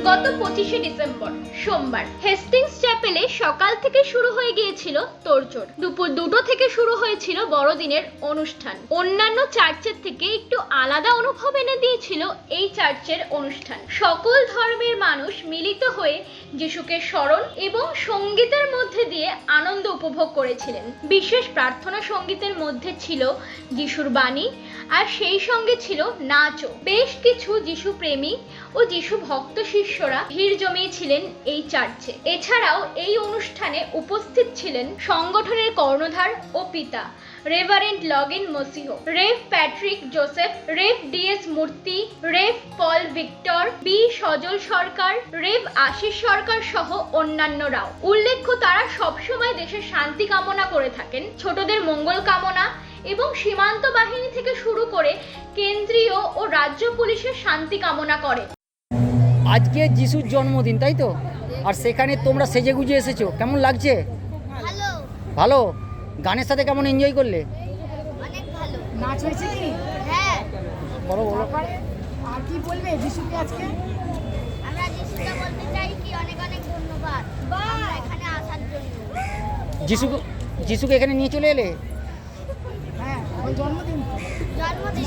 গত 25শে ডিসেম্বর সোমবার হেস্টিংস চ্যাপেলে সকাল থেকে শুরু হয়ে গিয়েছিল তোড়জোড়। দুপুর 2টো থেকে শুরু হয়েছিল বড়দিনের অনুষ্ঠান। অন্যান্য চার্চের থেকে একটু আলাদা অনুভব এনে দিয়েছিল এই চার্চের অনুষ্ঠান। সকল ধর্মের মানুষ মিলিত হয়ে যিশুকে স্মরণ এবং সঙ্গীতের মধ্যে দিয়ে আনন্দ উপভোগ করেছিলেন। বিশেষ প্রার্থনা সঙ্গীতের মধ্যে ছিল যিশুর বাণী, আর সেই সঙ্গে ছিল নাচও। বেশ কিছু যিশু প্রেমী ও যিশু ভক্ত শিষ্যরা ভিড় জমিয়েছিলেন এই চার্চে। এছাড়াও এই অনুষ্ঠানে উপস্থিত ছিলেন সংগঠনের কর্ণধার ও পিতা Reverend Login Masih, Rev Patrick Joseph, Rev DS Murthy, Rev Paul Victor, B Sajal Sarkar, Rev Ashis Sarkar সহ অন্যান্যরাও। উল্লেখ্য, তারা সবসময় দেশের শান্তি কামনা করে থাকেন, ছোটদের মঙ্গল কামনা এবং সীমান্ত বাহিনী থেকে শুরু করে কেন্দ্রীয় ও রাজ্য পুলিশের শান্তি কামনা করে। আজকে যিশুর জন্মদিন, তাই তো? আর সেখানে তোমরা সেজে গুজে এসেছো, কেমন লাগছে? ভালো, ভালো। গানের সাথে কেমন এনজয় করলে? অনেক ভালো। নাচ হয়েছে কি? হ্যাঁ, বলো বলো। তারপরে আর কি বলবে যিশুকে আজকে? আমরা যিশুকে বলতে চাই কি অনেক অনেক ধন্যবাদ আমরা এখানে আসার জন্য। যিশুকে এখানে নিয়ে চলে এলে? হ্যাঁ, ওই জন্মদিন তো। জন্মদিন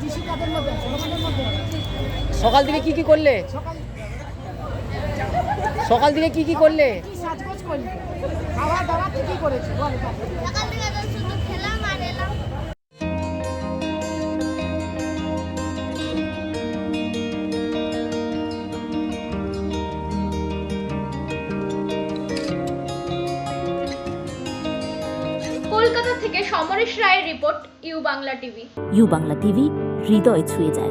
যিশু কাদের মধ্যে আছে? তোমাদের মধ্যে? সকাল থেকে কি কি করলে? সকাল থেকে কি কি করলে? কি সাজগোজ করলি? খাওয়া দাওয়া কি কি করেছো বলো তাহলে? সকাল থেকে তো শুধু খেলাম আর এলাম। কলকাতা থেকে সমরেশ রায়ের report, U Bangla TV. U Bangla TV হৃদয় ছুঁয়ে যায়।